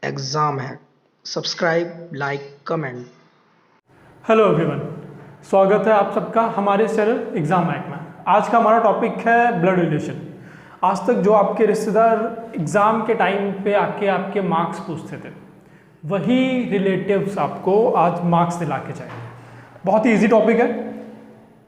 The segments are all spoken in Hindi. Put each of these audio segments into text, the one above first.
एग्ज़ाम है। Subscribe, like, comment. Hello everyone, स्वागत है आप सबका हमारे चैनल एग्ज़ाम हैक में। आज का हमारा टॉपिक है ब्लड रिलेशन। आज तक जो आपके रिश्तेदार एग्ज़ाम के टाइम पे आके आपके मार्क्स पूछते थे, वही रिलेटिव्स आपको आज मार्क्स दिला के जाएंगे। बहुत ही ईजी टॉपिक है,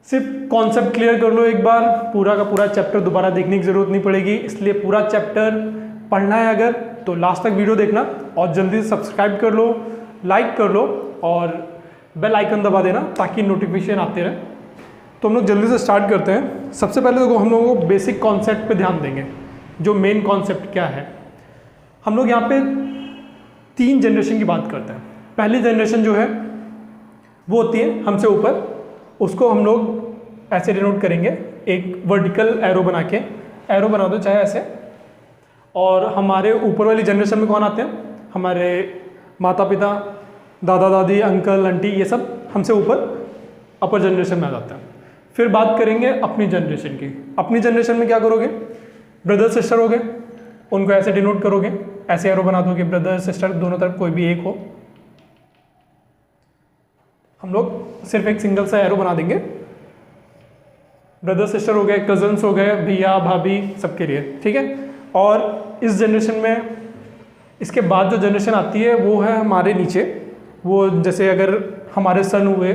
सिर्फ कॉन्सेप्ट क्लियर कर लो एक बार, पूरा का पूरा चैप्टर दोबारा देखने की ज़रूरत नहीं पड़ेगी। इसलिए पूरा चैप्टर पढ़ना है अगर तो लास्ट तक वीडियो देखना और जल्दी से सब्सक्राइब कर लो, लाइक कर लो और बेल आइकन दबा देना ताकि नोटिफिकेशन आते रहे। तो हम लोग जल्दी से स्टार्ट करते हैं। सबसे पहले देखो, हम लोगों को बेसिक कॉन्सेप्ट पे ध्यान देंगे। जो मेन कॉन्सेप्ट क्या है, हम लोग यहाँ पे 3 जनरेशन की बात करते हैं। पहली जनरेशन जो है वो होती है हमसे ऊपर, उसको हम लोग ऐसे डिनोट करेंगे, एक वर्टिकल एरो बना के। एरो बना दो चाहे ऐसे। और हमारे ऊपर वाली जनरेशन में कौन आते हैं? हमारे माता पिता, दादा दादी, अंकल आंटी, ये सब हमसे ऊपर अपर जनरेशन में आ जाते हैं। फिर बात करेंगे अपनी जनरेशन की। अपनी जनरेशन में क्या करोगे? ब्रदर सिस्टर हो गए, उनको ऐसे डिनोट करोगे, ऐसे एरो बना दोगे, ब्रदर सिस्टर दोनों तरफ कोई भी एक हो। हम लोग सिर्फ एक सिंगल सा एरो बना देंगे। ब्रदर सिस्टर हो गए, कजन्स हो गए, भैया भाभी, सबके लिए, ठीक है। और इस जनरेशन में, इसके बाद जो जनरेशन आती है वो है हमारे नीचे। वो जैसे अगर हमारे सन हुए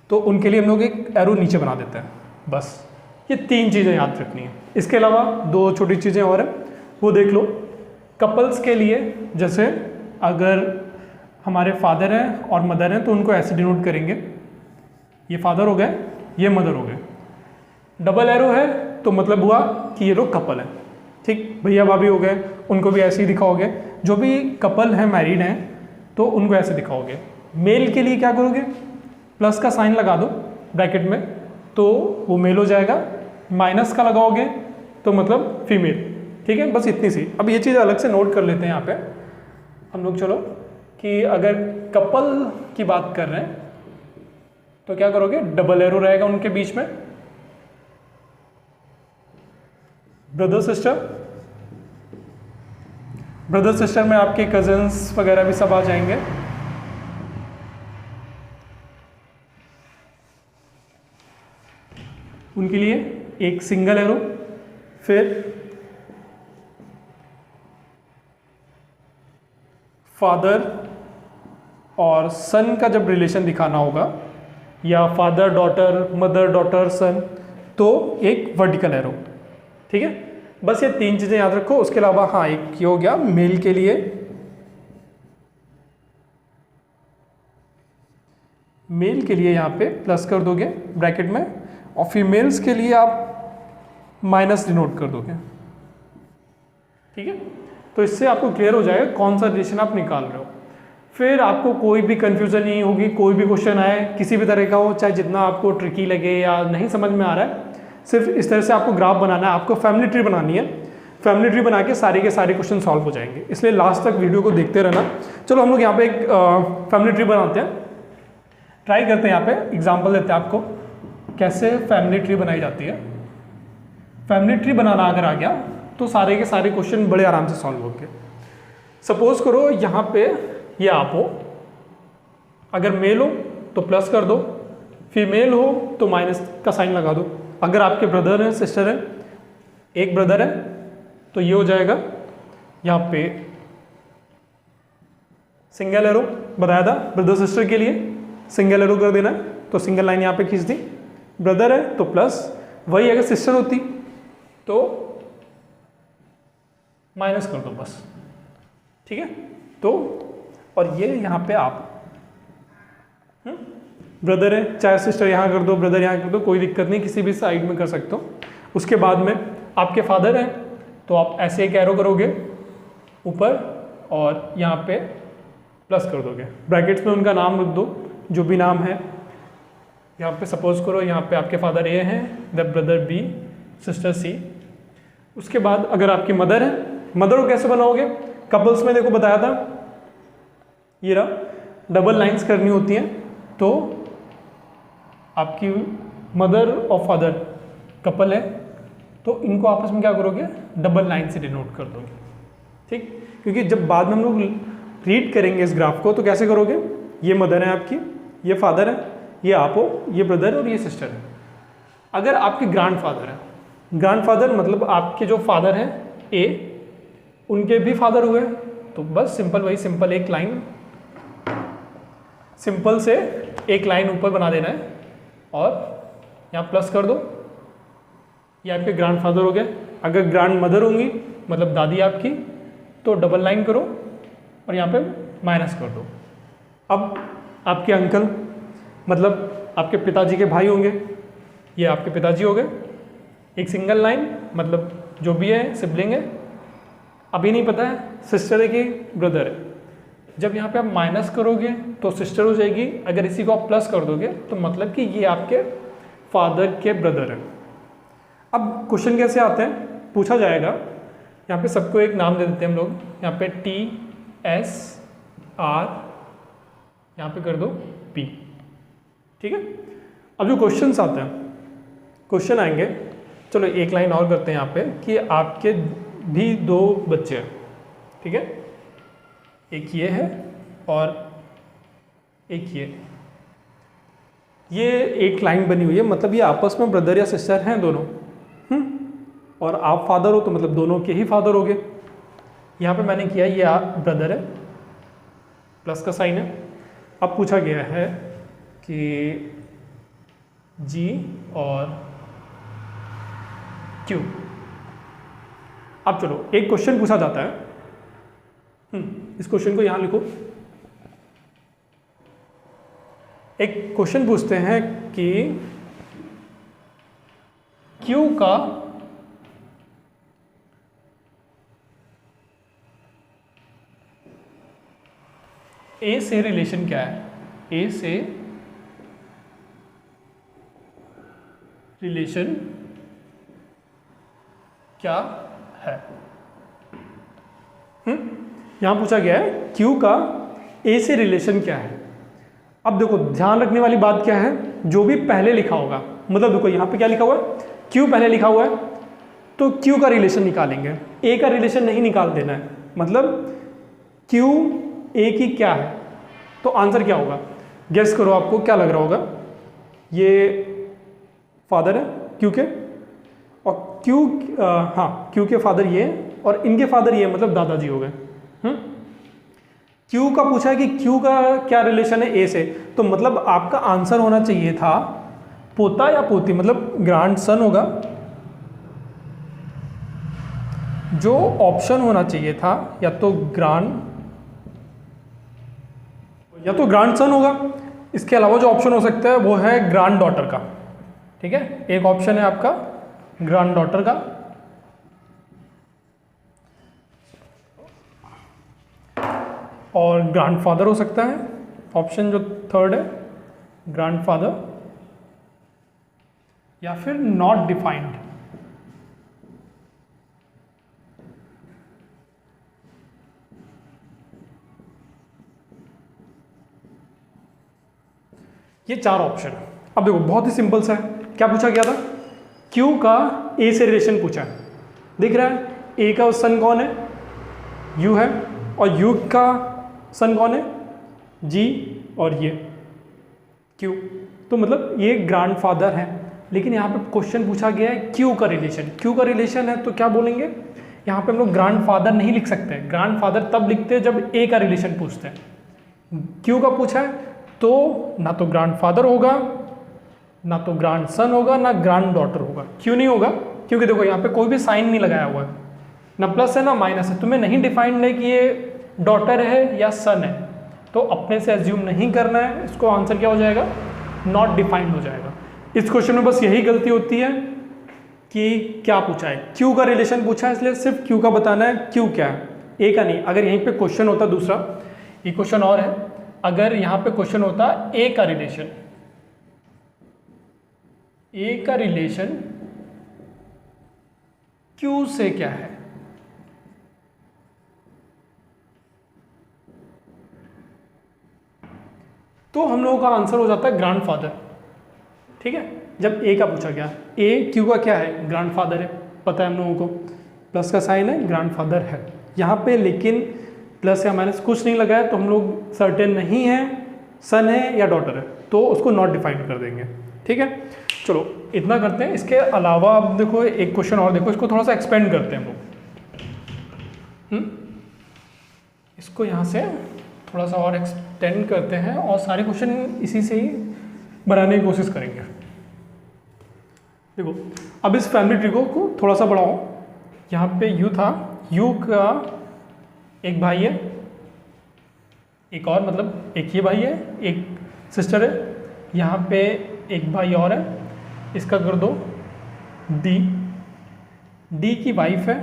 तो उनके लिए हम लोग एक एरो नीचे बना देते हैं। बस ये 3 चीज़ें याद रखनी है। इसके अलावा 2 छोटी चीज़ें और हैं, वो देख लो। कपल्स के लिए जैसे अगर हमारे फादर हैं और मदर हैं तो उनको ऐसे डिनोट करेंगे, ये फादर हो गए, ये मदर हो गए। डबल एरो है तो मतलब हुआ कि ये लोग कपल हैं, ठीक। भैया भाभी हो गए, उनको भी ऐसे ही दिखाओगे। जो भी कपल हैं, मैरिड हैं, तो उनको ऐसे दिखाओगे। मेल के लिए क्या करोगे? प्लस का साइन लगा दो ब्रैकेट में, तो वो मेल हो जाएगा। माइनस का लगाओगे तो मतलब फीमेल, ठीक है। बस इतनी सी। अब ये चीज़ अलग से नोट कर लेते हैं यहाँ पे हम लोग। चलो कि अगर कपल की बात कर रहे हैं तो क्या करोगे? डबल एरो रहेगा उनके बीच में। ब्रदर सिस्टर, ब्रदर सिस्टर में आपके कजन्स वगैरह भी सब आ जाएंगे। उनके लिए एक सिंगल एरो। फिर फादर और सन का जब रिलेशन दिखाना होगा, या फादर डॉटर, मदर डॉटर, सन, तो एक वर्टिकल एरो, ठीक है। बस ये 3 चीज़ें याद रखो। उसके अलावा हाँ, एक ये हो गया मेल के लिए। मेल के लिए यहाँ पे प्लस कर दोगे ब्रैकेट में, और फीमेल्स के लिए आप माइनस डिनोट कर दोगे, ठीक है। तो इससे आपको क्लियर हो जाएगा कौन सा रिलेशन आप निकाल रहे हो। फिर आपको कोई भी कंफ्यूजन नहीं होगी। कोई भी क्वेश्चन आए किसी भी तरह का हो, चाहे जितना आपको ट्रिकी लगे या नहीं समझ में आ रहा है, सिर्फ इस तरह से आपको ग्राफ बनाना है। आपको फैमिली ट्री बनानी है। फैमिली ट्री बना के सारे के सारे क्वेश्चन सॉल्व हो जाएंगे। इसलिए लास्ट तक वीडियो को देखते रहना। चलो हम लोग यहाँ पे एक फैमिली ट्री बनाते हैं, ट्राई करते हैं। यहाँ पे एग्जांपल देते हैं आपको कैसे फैमिली ट्री बनाई जाती है। फैमिली ट्री बनाना अगर आ गया तो सारे के सारे क्वेश्चन बड़े आराम से सॉल्व होंगे। सपोज करो यहाँ पे ये आप हो, अगर मेल हो तो प्लस कर दो, फीमेल हो तो माइनस का साइन लगा दो। अगर आपके ब्रदर हैं, सिस्टर हैं, एक ब्रदर है तो ये हो जाएगा यहाँ पे सिंगल एरो। बताया था ब्रदर सिस्टर के लिए सिंगल एरो कर देना है, तो सिंगल लाइन यहाँ पे खींच दी। ब्रदर है तो प्लस, वही अगर सिस्टर होती तो माइनस कर दो बस, ठीक है। तो और ये यहाँ पे आप ब्रदर है, चाहे सिस्टर यहाँ कर दो, ब्रदर यहाँ कर दो, कोई दिक्कत नहीं, किसी भी साइड में कर सकते हो। उसके बाद में आपके फादर हैं तो आप ऐसे एक एरो करोगे ऊपर और यहाँ पे प्लस कर दोगे। ब्रैकेट्स में उनका नाम लिख दो, जो भी नाम है। यहाँ पे सपोज करो यहाँ पे आपके फादर ए हैं, द ब्रदर बी, सिस्टर सी। उसके बाद अगर आपकी मदर है, मदर को कैसे बनाओगे? कपल्स में देखो बताया था, ये रहा, डबल लाइंस करनी होती हैं। तो आपकी मदर और फादर कपल है तो इनको आपस में क्या करोगे? डबल लाइन से डिनोट कर दोगे। ठीक, क्योंकि जब बाद में हम लोग रीड करेंगे इस ग्राफ को तो कैसे करोगे, ये मदर है आपकी, ये फादर है, ये आप हो, ये ब्रदर और ये सिस्टर है। अगर आपके ग्रैंडफादर है, ग्रैंडफादर मतलब आपके जो फादर हैं ए, उनके भी फादर हुए, तो बस सिंपल वही सिंपल एक लाइन, सिंपल से एक लाइन ऊपर बना देना है और यहाँ प्लस कर दो, ये आपके ग्रैंडफादर हो गए। अगर ग्रैंड मदर होंगी मतलब दादी आपकी, तो डबल लाइन करो और यहाँ पे माइनस कर दो। अब आपके अंकल मतलब आपके पिताजी के भाई होंगे, ये आपके पिताजी हो गए, एक सिंगल लाइन मतलब जो भी है सिबलिंग है। अभी नहीं पता है सिस्टर है कि ब्रदर है, जब यहाँ पे आप माइनस करोगे तो सिस्टर हो जाएगी, अगर इसी को आप प्लस कर दोगे तो मतलब कि ये आपके फादर के ब्रदर है। अब क्वेश्चन कैसे आते हैं, पूछा जाएगा, यहाँ पे सबको एक नाम दे देते हैं हम लोग, यहाँ पे T S R, यहाँ पे कर दो P, ठीक है। अब जो क्वेश्चंस आते हैं, क्वेश्चन आएंगे, चलो एक लाइन और करते हैं यहाँ पे कि आपके भी दो बच्चे हैं, ठीक है, एक ये है और एक ये एक लाइन बनी हुई है, मतलब ये आपस में ब्रदर या सिस्टर हैं दोनों, और आप फादर हो तो मतलब दोनों के ही फादर हो गए। यहाँ पे मैंने किया ये आप ब्रदर है, प्लस का साइन है। अब पूछा गया है कि G और Q। अब चलो एक क्वेश्चन पूछा जाता है, इस क्वेश्चन को यहां लिखो। एक क्वेश्चन पूछते हैं कि Q का A से रिलेशन क्या है, A से रिलेशन क्या है। यहां पूछा गया है Q का A से रिलेशन क्या है। अब देखो ध्यान रखने वाली बात क्या है, जो भी पहले लिखा होगा, मतलब देखो यहाँ पे क्या लिखा हुआ है, Q पहले लिखा हुआ है तो Q का रिलेशन निकालेंगे, A का रिलेशन नहीं निकाल देना है। मतलब Q A की क्या है, तो आंसर क्या होगा, गेस करो, आपको क्या लग रहा होगा। ये फादर है Q के, और Q हाँ Q के फादर ये और इनके फादर ये, मतलब दादाजी हो गए। Q का पूछा है कि Q का क्या रिलेशन है A से, तो मतलब आपका आंसर होना चाहिए था पोता या पोती, मतलब ग्रैंड सन होगा। जो ऑप्शन होना चाहिए था या तो ग्रैंड सन होगा, इसके अलावा जो ऑप्शन हो सकता है वो है ग्रैंड डॉटर का, ठीक है। एक ऑप्शन है आपका ग्रैंड डॉटर का, और ग्रैंडफादर हो सकता है, ऑप्शन जो थर्ड है ग्रैंडफादर, या फिर नॉट डिफाइंड। ये चार ऑप्शन। अब देखो बहुत ही सिंपल सा है, क्या पूछा गया था, Q का A से रिलेशन पूछा है, दिख रहा है A का सन कौन है, U है, और U का सन कौन है, G, और ये Q, तो मतलब ये ग्रैंडफादर है। लेकिन यहाँ पे क्वेश्चन पूछा गया है Q का रिलेशन, Q का रिलेशन है तो क्या बोलेंगे, यहाँ पे हम लोग ग्रैंडफादर नहीं लिख सकते, ग्रैंडफादर तब लिखते हैं जब A का रिलेशन पूछते हैं। Q का पूछा है तो ना तो ग्रैंडफादर होगा, ना तो ग्रैंड सन होगा, ना ग्रैंड डॉटर होगा। क्यों नहीं होगा, क्योंकि देखो यहाँ पे कोई भी साइन नहीं लगाया हुआ है, ना प्लस है ना माइनस है, तुम्हें नहीं डिफाइंड है कि ये डॉटर है या सन है, तो अपने से एज्यूम नहीं करना है, इसको आंसर क्या हो जाएगा, नॉट डिफाइंड हो जाएगा। इस क्वेश्चन में बस यही गलती होती है कि क्या पूछा है, Q का रिलेशन पूछा है, इसलिए सिर्फ Q का बताना है, Q क्या है, A का नहीं। अगर यहीं पे क्वेश्चन होता दूसरा, ये क्वेश्चन और है, अगर यहाँ पे क्वेश्चन होता A का रिलेशन, A का रिलेशन Q से क्या है, तो हम लोगों का आंसर हो जाता है ग्रैंडफादर, ठीक है। जब A का पूछा गया, A Q का क्या है, ग्रैंडफादर है, पता है हम लोगों को, प्लस का साइन है, ग्रैंडफादर है। यहाँ पे लेकिन प्लस या माइनस कुछ नहीं लगा है, तो हम लोग सर्टेन नहीं है सन है या डॉटर है, तो उसको नॉट डिफाइन कर देंगे। ठीक है, चलो इतना करते हैं। इसके अलावा अब देखो एक क्वेश्चन और देखो, इसको थोड़ा सा एक्सपेंड करते हैं हम लोग। इसको यहाँ से थोड़ा सा और एक्सटेंड करते हैं और सारे क्वेश्चन इसी से ही बनाने की कोशिश करेंगे। देखो अब इस फैमिली ट्री को थोड़ा सा बढ़ाओ। यहाँ पे यू था, यू का एक भाई है, एक और मतलब एक ये भाई है, एक सिस्टर है, यहाँ पे एक भाई और है, इसका कर दो डी, डी की वाइफ है।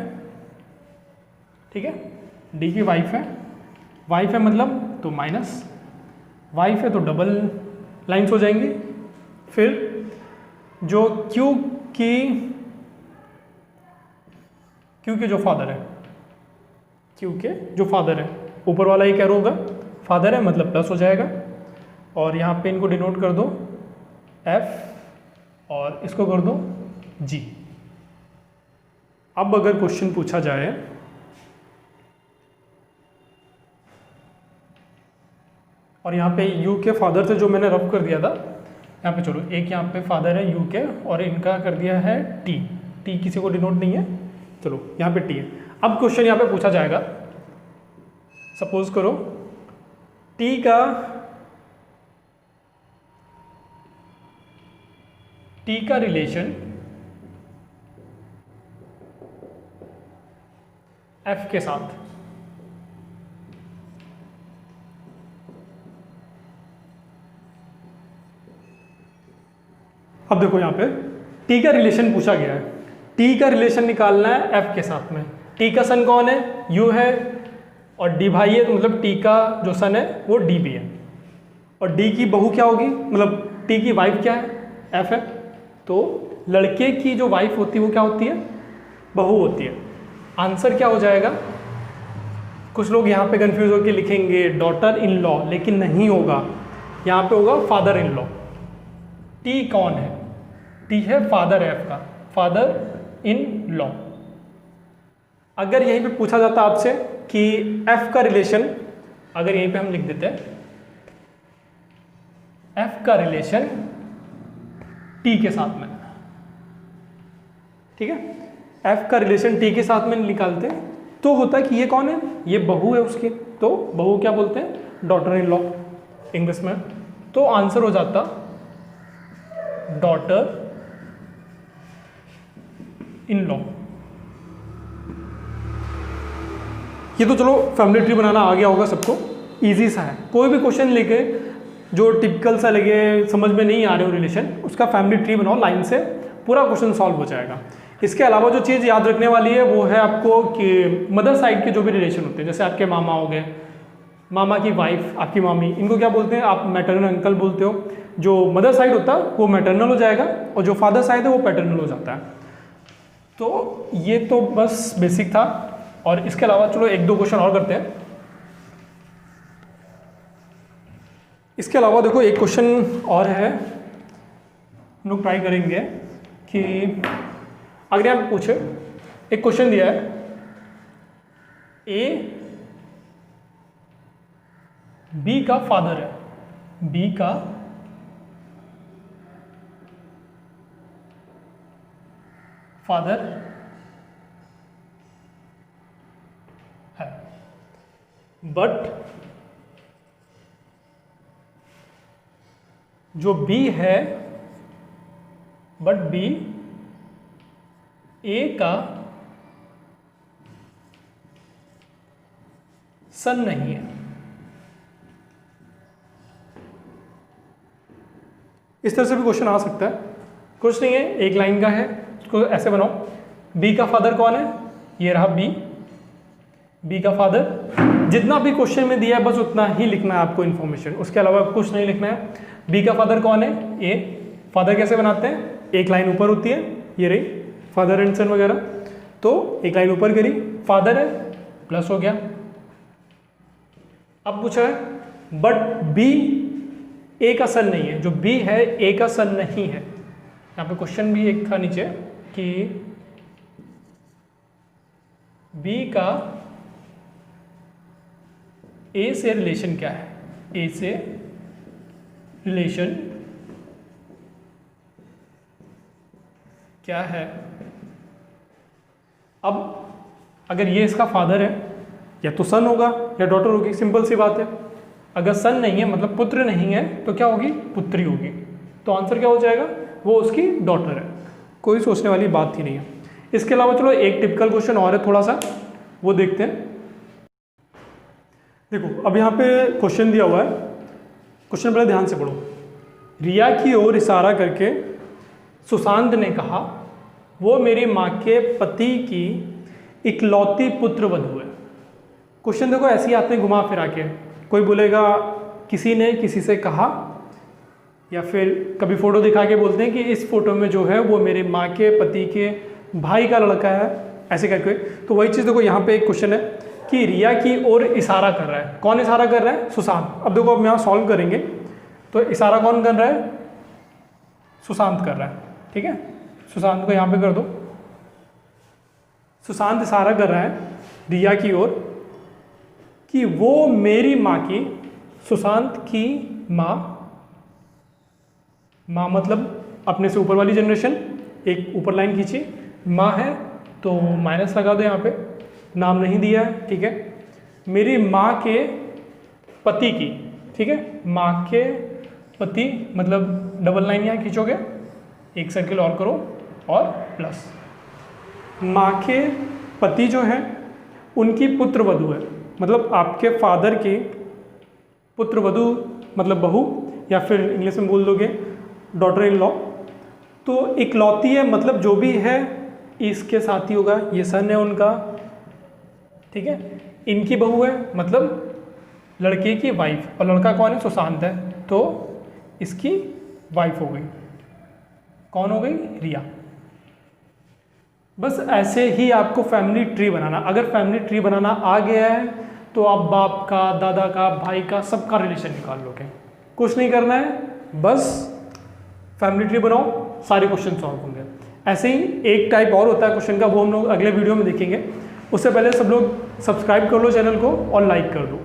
ठीक है, डी की वाइफ है, वाइफ है मतलब तो माइनस, वाइफ है तो डबल लाइन्स हो जाएंगी। फिर जो क्यू के जो फादर है, क्यू के जो फादर है, ऊपर वाला ये क्या होगा, फादर है मतलब प्लस हो जाएगा, और यहाँ पे इनको डिनोट कर दो एफ और इसको कर दो जी। अब अगर क्वेश्चन पूछा जाए और यहाँ पे यू के फादर से जो मैंने रफ कर दिया था, यहाँ पे चलो एक यहाँ पे फादर है यू के और इनका कर दिया है टी, टी किसी को डिनोट नहीं है, चलो यहाँ पे टी है। अब क्वेश्चन यहाँ पे पूछा जाएगा, सपोज करो टी का रिलेशन एफ के साथ, अब देखो यहाँ पे टी का रिलेशन पूछा गया है, टी का रिलेशन निकालना है एफ के साथ में। टी का सन कौन है, यू है, और डी भाई है, तो मतलब टी का जो सन है वो डी भी है, और डी की बहू क्या होगी, मतलब टी की वाइफ क्या है, एफ है, तो लड़के की जो वाइफ होती है वो क्या होती है, बहू होती है। आंसर क्या हो जाएगा, कुछ लोग यहाँ पे कंफ्यूज होकर लिखेंगे डॉटर इन लॉ, लेकिन नहीं होगा, यहाँ पे होगा फादर इन लॉ। टी कौन है, टी है फादर एफ का, फादर इन लॉ। अगर यहीं पे पूछा जाता आपसे कि एफ का रिलेशन, अगर यहीं पे हम लिख देते हैं एफ का रिलेशन टी के साथ में, ठीक है, एफ का रिलेशन टी के साथ में निकालते हैं तो होता है कि ये कौन है, ये बहू है उसकी, तो बहू क्या बोलते हैं, डॉटर इन लॉ इंग्लिश में। तो आंसर हो जाता डॉटर इन लॉ। ये तो चलो फैमिली ट्री बनाना आ गया होगा सबको, इजी सा है। कोई भी क्वेश्चन लेके जो टिपिकल सा लगे, समझ में नहीं आ रहे हो रिलेशन, उसका फैमिली ट्री बनाओ लाइन से, पूरा क्वेश्चन सॉल्व हो जाएगा। इसके अलावा जो चीज़ याद रखने वाली है वो है आपको कि मदर साइड के जो भी रिलेशन होते हैं, जैसे आपके मामा हो गए, मामा की वाइफ आपकी मामी, इनको क्या बोलते हैं आप, मैटरनल अंकल बोलते हो। जो मदर साइड होता है वो मैटरनल हो जाएगा, और जो फादर साइड है वो पैटर्नल हो जाता है। तो ये तो बस बेसिक था, और इसके अलावा चलो एक दो क्वेश्चन और करते हैं। इसके अलावा देखो एक क्वेश्चन और है, हम लोग ट्राई करेंगे कि अगर आप पूछे, एक क्वेश्चन दिया है ए बी का फादर है, बी का फादर है, बट जो बी है, बट बी ए का सन नहीं है। इस तरह से भी क्वेश्चन आ सकता है, कुछ नहीं है, एक लाइन का है, उसको ऐसे बनाओ, बी का फादर कौन है, ये रहा बी, बी का फादर। जितना भी क्वेश्चन में दिया है बस उतना ही लिखना है आपको इन्फॉर्मेशन, उसके अलावा कुछ नहीं लिखना है। बी का फादर कौन है, ए, फादर कैसे बनाते हैं, एक लाइन ऊपर होती है, ये रही फादर एंड सन वगैरह, तो एक लाइन ऊपर करी, फादर है प्लस हो गया। अब पूछा है बट बी ए का सन नहीं है, जो बी है ए का सन नहीं है। यहाँ पे क्वेश्चन भी एक था नीचे कि बी का ए से रिलेशन क्या है, ए से रिलेशन क्या है। अब अगर ये इसका फादर है, या तो सन होगा या डॉटर होगी, सिंपल सी बात है। अगर सन नहीं है मतलब पुत्र नहीं है तो क्या होगी, पुत्री होगी। तो आंसर क्या हो जाएगा, वो उसकी डॉटर है। कोई सोचने वाली बात ही नहीं है। इसके अलावा चलो एक टिपिकल क्वेश्चन और है थोड़ा सा, वो देखते हैं। देखो अब यहाँ पे क्वेश्चन दिया हुआ है, क्वेश्चन पहले ध्यान से पढ़ो। रिया की ओर इशारा करके सुशांत ने कहा, वो मेरी माँ के पति की इकलौती पुत्र वधू है। क्वेश्चन देखो ऐसे ही आते हैं घुमा फिरा के। कोई बोलेगा किसी ने किसी से कहा, या फिर कभी फोटो दिखा के बोलते हैं कि इस फोटो में जो है वो मेरे माँ के पति के भाई का लड़का है, ऐसे करके। तो वही चीज़ देखो यहाँ पे एक क्वेश्चन है कि रिया की ओर इशारा कर रहा है। कौन इशारा कर रहा है, सुशांत। अब देखो अब यहाँ सॉल्व करेंगे तो इशारा कौन कर रहा है, सुशांत कर रहा है, ठीक है। सुशांत को यहाँ पे कर दो। सुशांत इशारा कर रहा है रिया की ओर कि वो मेरी माँ की, सुशांत की माँ, माँ मतलब अपने से ऊपर वाली जनरेशन, एक ऊपर लाइन खींचिए, माँ है तो माइनस लगा दो यहाँ पे, नाम नहीं दिया है, ठीक है। मेरी माँ के पति की, ठीक है, माँ के पति मतलब डबल लाइन यहाँ खींचोगे, एक सर्किल और करो और प्लस। माँ के पति जो हैं उनकी पुत्र वधू है, मतलब आपके फादर की पुत्र वधू मतलब बहू, या फिर इंग्लिश में बोल दोगे डॉटर इन लॉ। तो इकलौती है मतलब जो भी है इसके साथ ही होगा, ये सन है उनका, ठीक है। इनकी बहू है मतलब लड़के की वाइफ, और लड़का कौन है, सुशांत है, तो इसकी वाइफ हो गई। कौन हो गई, रिया। बस ऐसे ही आपको फैमिली ट्री बनाना। अगर फैमिली ट्री बनाना आ गया है तो आप बाप का, दादा का, भाई का, सबका रिलेशन निकाल लोगे। कुछ नहीं करना है, बस फैमिली ट्री बनाओ, सारे क्वेश्चन सॉल्व होंगे। ऐसे ही एक टाइप और होता है क्वेश्चन का, वो हम लोग अगले वीडियो में देखेंगे। उससे पहले सब लोग सब्सक्राइब कर लो चैनल को और लाइक कर दो।